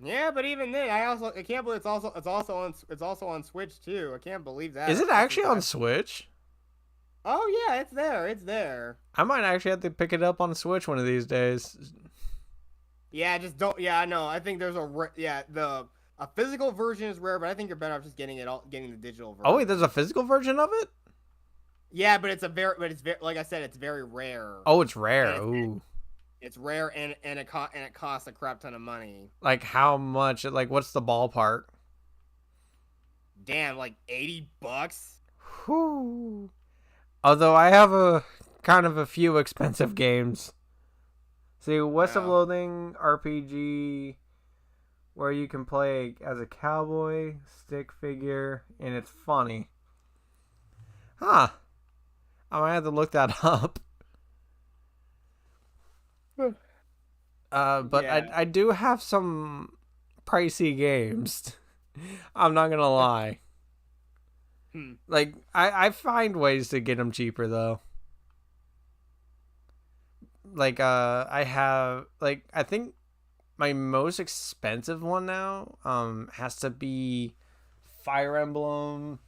Yeah, but even then, I can't believe it's also on Switch too. I can't believe that. Is it actually on Switch? Oh yeah, it's there. It's there. I might actually have to pick it up on Switch one of these days. Yeah, just don't. Yeah, I know. I think there's a physical version is rare, but I think you're better off just getting the digital version. Oh wait, there's a physical version of it? Yeah, but it's very like I said, it's very rare. Oh, it's rare. Ooh. It's rare and it costs a crap ton of money. Like how much? Like what's the ballpark? Damn, like $80. Whew. Although I have a few expensive games. See, West of Loathing RPG, where you can play as a cowboy, stick figure, and it's funny. Huh. I might have to look that up. But yeah. I do have some pricey games. I'm not gonna lie. Like I find ways to get them cheaper though. Like I have I think my most expensive one now has to be Fire Emblem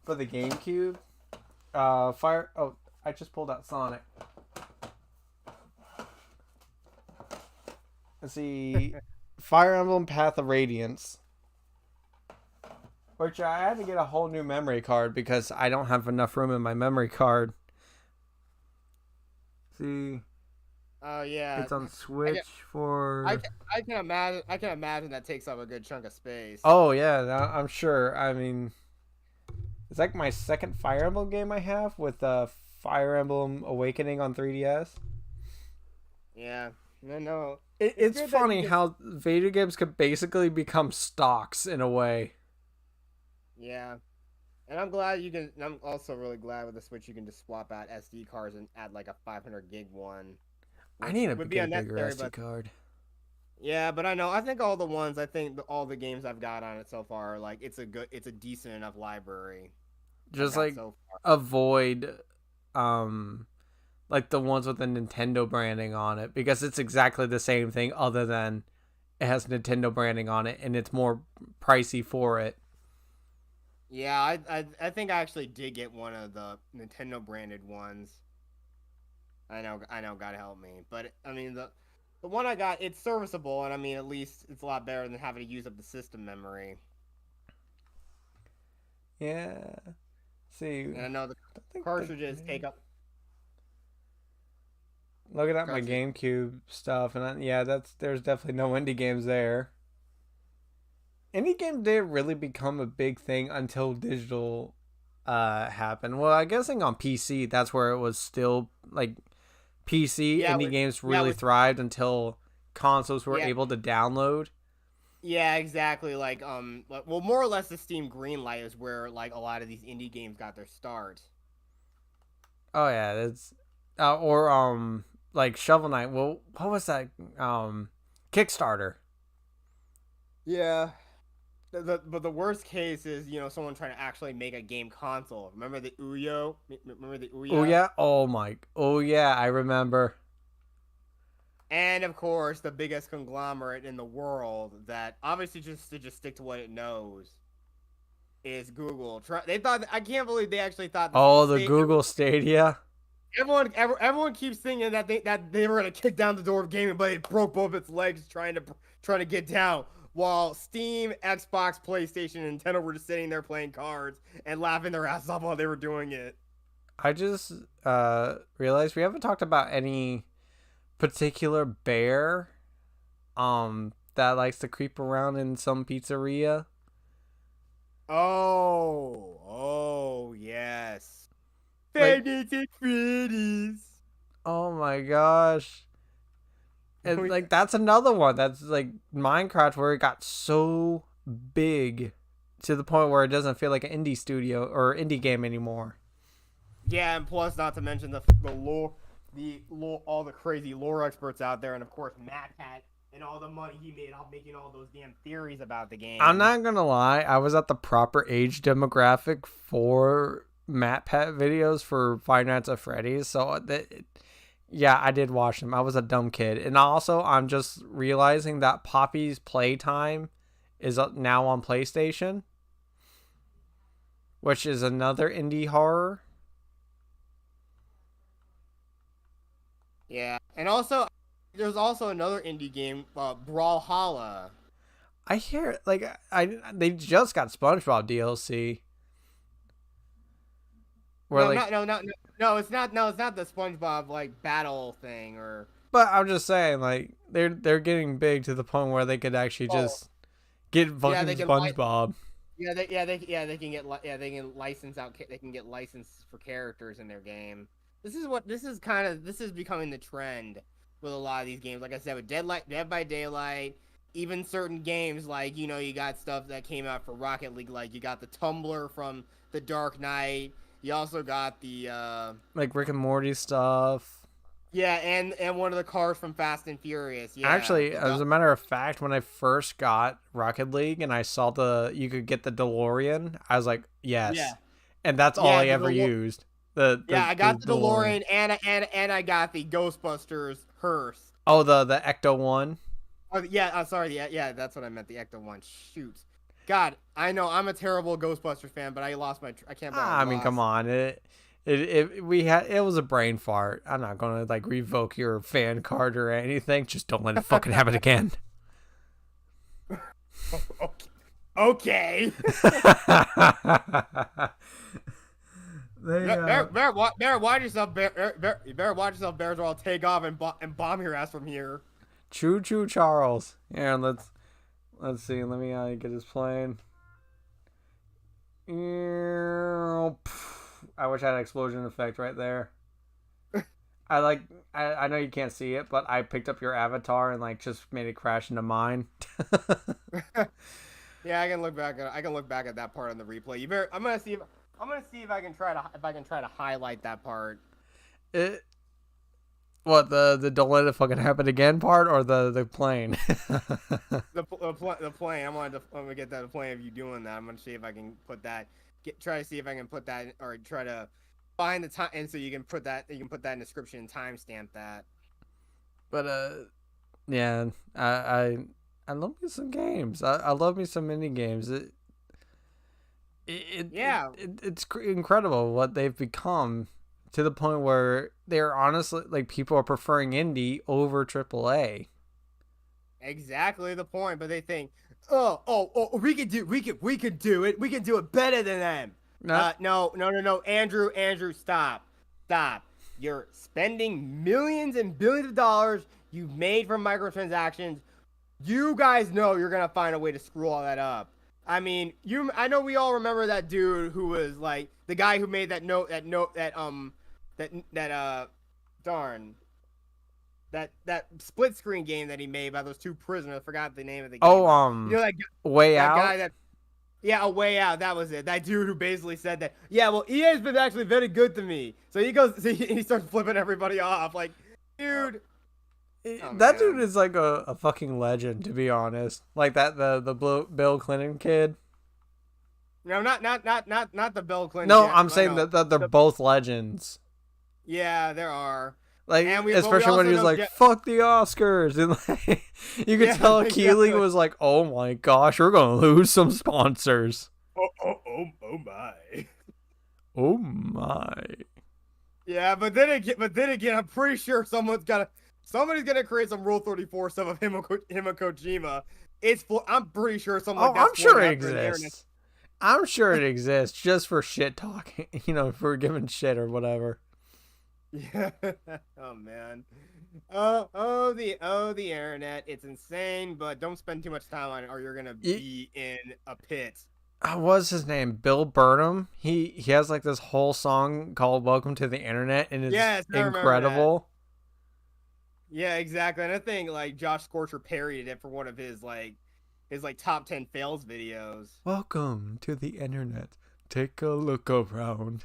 for the GameCube. I just pulled out Sonic. Let's see, Fire Emblem Path of Radiance. Which I had to get a whole new memory card because I don't have enough room in my memory card. See. Oh yeah. It's on Switch I can imagine that takes up a good chunk of space. Oh yeah, I'm sure. I mean, it's like my second Fire Emblem game I have with Fire Emblem Awakening on 3DS. Yeah. No. It's funny how video games could basically become stocks in a way. Yeah. And I'm also really glad with the Switch you can just swap out SD cards and add like a 500 gig one. I need a bigger SD card. Yeah, but I think all the games I've got on it so far, like it's a decent enough library. Just like avoid like the ones with the Nintendo branding on it, because it's exactly the same thing other than it has Nintendo branding on it and it's more pricey for it. Yeah, I think I actually did get one of the Nintendo branded ones. I know, God help me. But I mean the one I got, it's serviceable, and I mean at least it's a lot better than having to use up the system memory. Yeah. See. And I know the cartridges take up. Looking at my GameCube stuff, and there's definitely no indie games there. Indie games didn't really become a big thing until digital happened. Well, I guess on PC, that's where it was still like PC indie games really thrived until consoles were able to download. Yeah, exactly. Like well, more or less the Steam Greenlight is where like a lot of these indie games got their start. Oh yeah, that's or like Shovel Knight. Well, what was that? Kickstarter. Yeah. But the worst case is, someone trying to actually make a game console. Remember the Ouya? Ouya? Oh yeah, I remember. And of course, the biggest conglomerate in the world that obviously just stick to what it knows is Google. I can't believe they actually thought. The Google Stadia. Everyone keeps thinking that they were gonna kick down the door of gaming, but it broke both its legs trying to get down. While Steam, Xbox, PlayStation, and Nintendo were just sitting there playing cards and laughing their asses off while they were doing it. I just realized we haven't talked about any particular bear that likes to creep around in some pizzeria. Oh, yes. Like, Five Nights at Freddy's. oh my gosh. And like that's another one that's like Minecraft where it got so big to the point where it doesn't feel like an indie studio or indie game anymore. Yeah, and plus, not to mention the lore, all the crazy lore experts out there, and of course, MatPat and all the money he made off making all those damn theories about the I'm game. not gonna lie, I was at the proper age demographic for MatPat videos for Five Nights at Freddy's, so yeah, I did watch them. I was a dumb kid, and also I'm just realizing that Poppy's Playtime is now on PlayStation, which is another indie horror. Yeah, and also there's also another indie game, Brawlhalla. I hear like they just got SpongeBob DLC where No, like, not no, not no, no, it's not. No, it's not the SpongeBob like battle thing or. but I'm just saying like they're getting big to the point where they could actually Oh, just get yeah, fucking SpongeBob. they can get they can license out they can get license for characters in their game. This is becoming the trend with a lot of these games. Like I said, with Dead by Daylight, even certain games like you got stuff that came out for Rocket League, like you got the Tumbler from The Dark Knight. You also got the Like Rick and Morty stuff. yeah, and one of the cars from Fast and Furious. Yeah, Actually, as a matter of fact, when I first got Rocket League and I saw you could get the DeLorean, I was like, yeah, yes. And that's all yeah. I ever used. Yeah, I The got the DeLorean. DeLorean and I got the Ghostbusters hearse. Oh, the Ecto one. Oh yeah, I'm sorry. Yeah, that's what I meant. The Ecto one. Shoot, God, I know I'm a terrible Ghostbusters fan, but I lost my. I can't believe Ah, I I mean, come lost. on. It was a brain fart. I'm not gonna like revoke your fan card or anything. Just don't let it fucking happen again. Okay. they Bear, watch yourself. You better watch yourself, Bears, or I'll take off and bomb your ass from here. Choo choo Charles. Yeah, let's see. Let me get his plane. I wish I had an explosion effect right there. I know you can't see it, but I picked up your avatar and like just made it crash into mine. Yeah, I can look back at that part on the replay. You better. I'm gonna see if I can try to highlight that part. it What, the don't let it fucking happen again part or the plane? The plane. I'm gonna get that plane of you doing that. I'm gonna see if I can put that. Try to see if I can put that or try to find the time, and so you can put that in the description and timestamp that. But yeah, I love me some games. I love me some mini games. Yeah, It's incredible what they've become to the point where they're honestly like people are preferring indie over AAA. exactly the point. But they think, oh, we could do it. We can do it better than them. No, No, Andrew, stop. You're spending millions and billions of dollars you've made from microtransactions. You guys know you're gonna find a way to screw all that up. I mean, I know we all remember that dude who was like the guy who made that darn that split screen game that he made about those two prisoners. I forgot the name of the game. oh You know Way that Out. guy that yeah, A Way Out. That was it. That dude who basically said that. Yeah, well, EA's been actually very good to me. So he goes, he starts flipping everybody off. Like, dude. Oh, That man. dude is like a fucking legend, to be honest. Like that the Bill Clinton kid. No, not the Bill Clinton. No, kid. I'm saying No, that they're both legends. yeah, there are. Like, And we especially also when he was know like, "Fuck the Oscars," and like, you could Yeah, tell Keeley exactly. was like, "Oh my gosh, we're gonna lose some sponsors." Oh my. Oh my! Yeah, but then again, I'm pretty sure somebody's gonna create some Rule 34 stuff of him and Kojima. I'm pretty sure something Oh, like that's I'm sure it floating out there in the internet. exists. I'm sure it exists just for shit talking. For giving shit or whatever. Yeah. Oh man. The internet. It's insane, but don't spend too much time on it, or you're gonna be in a pit. what was his name? Bill Burnham. He has like this whole song called "Welcome to the Internet" and it's Yes, I remember that. incredible. Yeah, exactly. And I think like Josh Scorcher parodied it for one of his like top 10 fails videos. Welcome to the internet. Take a look around.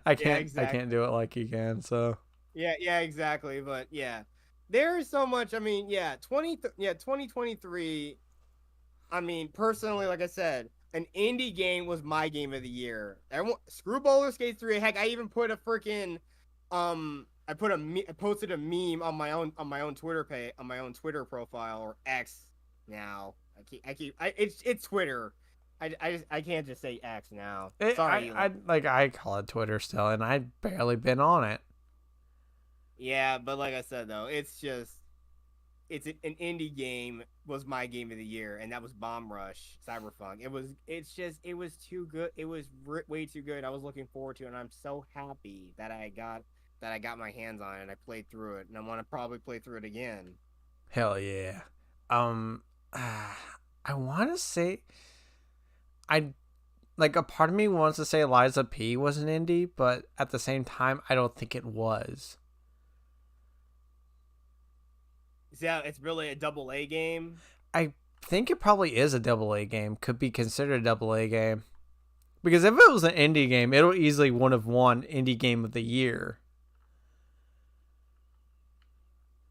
I Yeah, can't do exactly. it like he can. So Yeah, exactly. But yeah, there is so much. I mean, yeah, 2023. I mean, personally, like I said, an indie game was my game of the year. Everyone, screw Roller Skate 3. Heck, I even put a freaking I posted a meme on my own Twitter page on my own Twitter profile or X now. It's Twitter. I can't just say X now. Sorry, Elon. I call it Twitter still, and I barely been on it. Yeah, but like I said though, it's just an indie game was my game of the year, and that was Bomb Rush Cyberpunk. It was too good. It was way too good. I was looking forward to it, and I'm so happy that I got my hands on it and I played through it, and I want to probably play through it again. Hell yeah. Um, I want to say I like a part of me wants to say Liza P was an indie, but at the same time, I don't think it was. Yeah, it's really a double A game. I think it probably is a double A game. Could be considered a double A game. Because if it was an indie game, it'll easily would have won indie game of the year.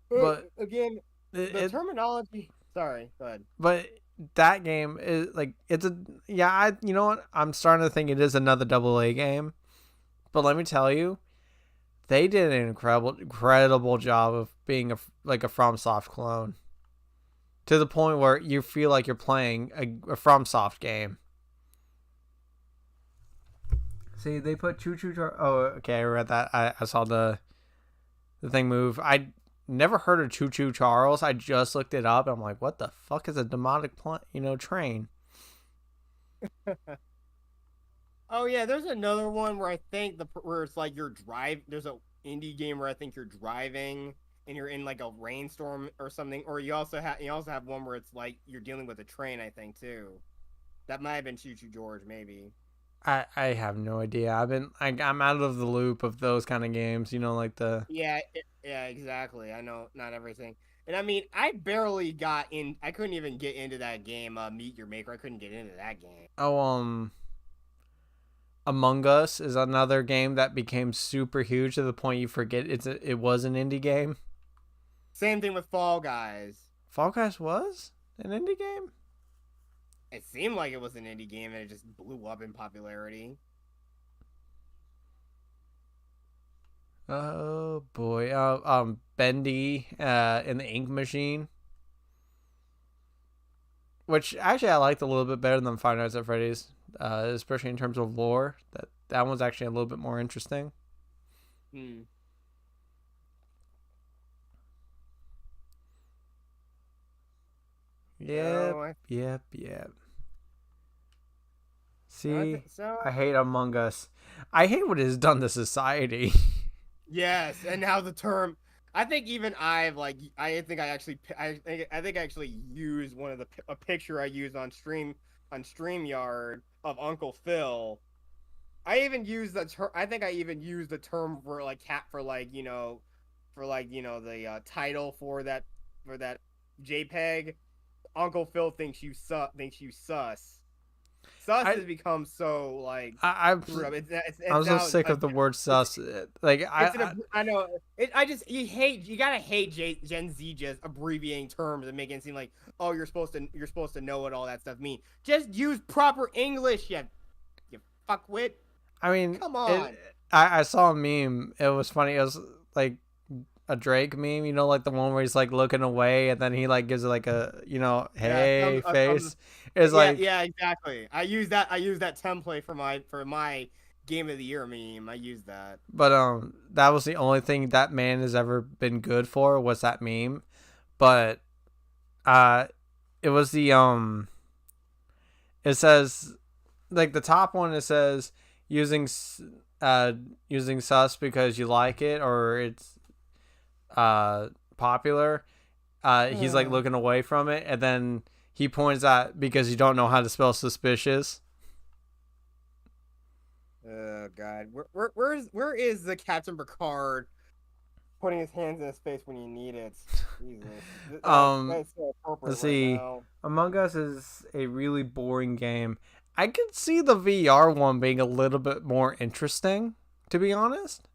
But Again, it, the it terminology. Sorry, go ahead. but that game is like it's a yeah. You know what? I'm starting to think it is another double A game. But let me tell you, they did an incredible job of being a FromSoft clone to the point where you feel like you're playing a FromSoft game. See, they put Choo Choo. Oh, okay, I read that. I saw the thing move. I never heard of Choo Choo Charles. I just looked it up. I'm like, what the fuck is a demonic train? Oh yeah, there's another one where I think where it's like you're drive. There's a indie game where I think you're driving and you're in like a rainstorm or something. Or you also have one where it's like you're dealing with a train. I think too. That might have been Choo Choo George, maybe. I have no idea. I'm out of the loop of those kind of games. Like the Yeah, exactly. I know not everything. And I mean, I barely got in. I couldn't even get into that game. Meet Your Maker. I couldn't get into that game. oh Among Us is another game that became super huge to the point you forget it was an indie game. Same thing with Fall Guys. Fall Guys was an indie game? It seemed like it was an indie game, and it just blew up in popularity. Oh boy. Bendy in the Ink Machine, which actually I liked a little bit better than Five Nights at Freddy's, especially in terms of lore. That one's actually a little bit more interesting. Hmm. Yep, So, yep. See, so I hate Among Us. I hate what it has done to society. yes, and now the term. I think even I've like I think I actually I think I actually used one of a picture I used on StreamYard of Uncle Phil. I even used the term. I think I even used the term for like cat for like the title for that JPEG. Uncle Phil thinks you sus. Sus I has become so like I screwed up. I'm It's so now sick of the word sus. Like I know I just you gotta hate Gen Z just abbreviating terms and making it seem like oh you're supposed to know what all that stuff mean. Just use proper English, you fuckwit. I mean, Come on. I saw a meme. It was funny. It was like a Drake meme, like the one where he's like looking away and then he like gives it like a Yeah, hey face. It's like, yeah, exactly. I use that template for my game of the year meme. I use that. but that was the only thing that man has ever been good for was that meme. But uh, it was it says like the top one. It says using using sus because you like it or it's popular. He's like looking away from it, and then he points at because you don't know how to spell suspicious. Oh God, where is the Captain Picard putting his hands in his face when you need it? Jesus, that's so appropriate Let's see. right now. Among Us is a really boring game. I could see the VR one being a little bit more interesting, to be honest.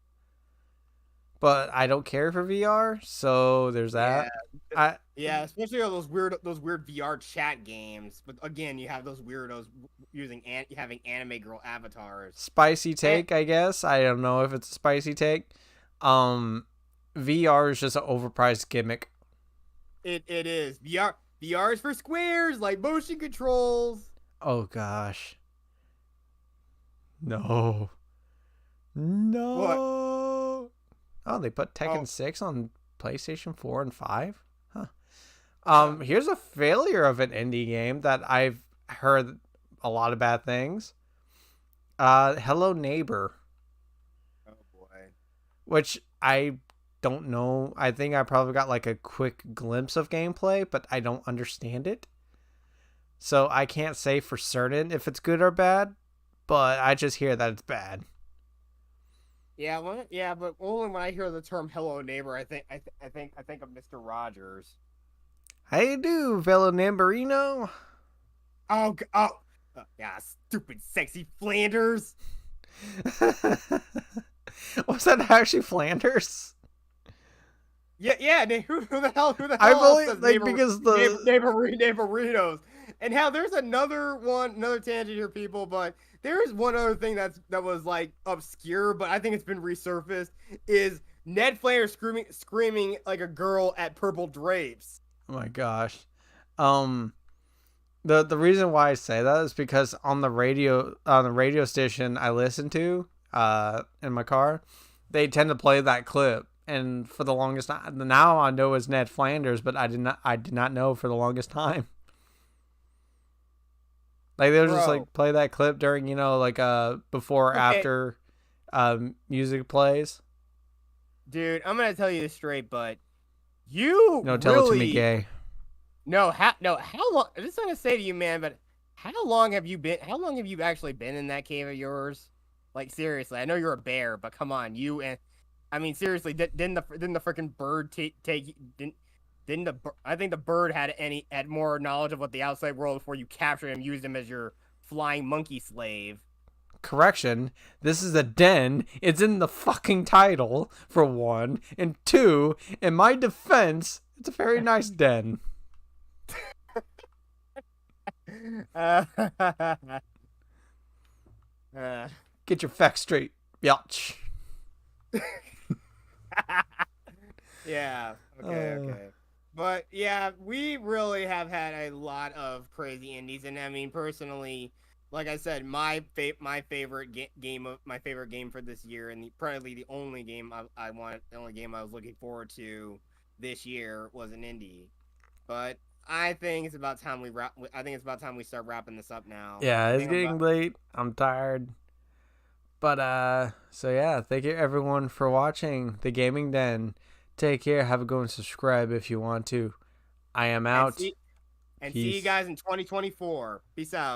But I don't care for VR, so there's that. Yeah, especially all those weird VR chat games. But again, you have those weirdos having anime girl avatars. Spicy take, I guess. I don't know if it's a spicy take. VR is just an overpriced gimmick. It is. VR is for squares, like motion controls. Oh gosh. No. What? Oh, they put Tekken 6 on PlayStation 4 and 5? Huh. Here's a failure of an indie game that I've heard a lot of bad things. Hello Neighbor. Oh boy. Which I don't know. I think I probably got like a quick glimpse of gameplay, but I don't understand it. So I can't say for certain if it's good or bad, but I just hear that it's bad. Yeah, but only when I hear the term "Hello Neighbor," I think of Mr. Rogers. How you do, fellow Namborino? Yeah, stupid, sexy Flanders. Was that actually Flanders? Yeah. Who the hell? I believe because the neighborinos. And how there's another tangent here, people. But there is one other thing that was like obscure, but I think it's been resurfaced. Is Ned Flanders screaming like a girl at Purple Drapes? Oh my gosh. The reason why I say that is because on the radio station I listen to in my car, they tend to play that clip. And for the longest time, now I know it's Ned Flanders, but I did not know for the longest time. Like they'll just like play that clip during, before or after music plays. Dude, I'm gonna tell you this straight, but you tell it to me, gay. How long? I'm just gonna say to you, man, but how long have you actually been in that cave of yours? Like seriously, I know you're a bear, but come on, seriously, didn't the freaking bird I think the bird had more knowledge of what the outside world before you captured him, used him as your flying monkey slave. Correction, this is a den. It's in the fucking title, for one. And two, in my defense, it's a very nice den. Get your facts straight, biatch. Yeah. Okay. But yeah, we really have had a lot of crazy indies, and I mean, personally, like I said, my favorite game for this year, and probably the only game I was looking forward to this year was an indie. But I think it's about time we start wrapping this up now. Yeah, it's getting late. I'm tired. But so yeah, thank you everyone for watching The Gaming Den. Take care. Have a go and subscribe if you want to. I am out. See you guys in 2024. Peace out.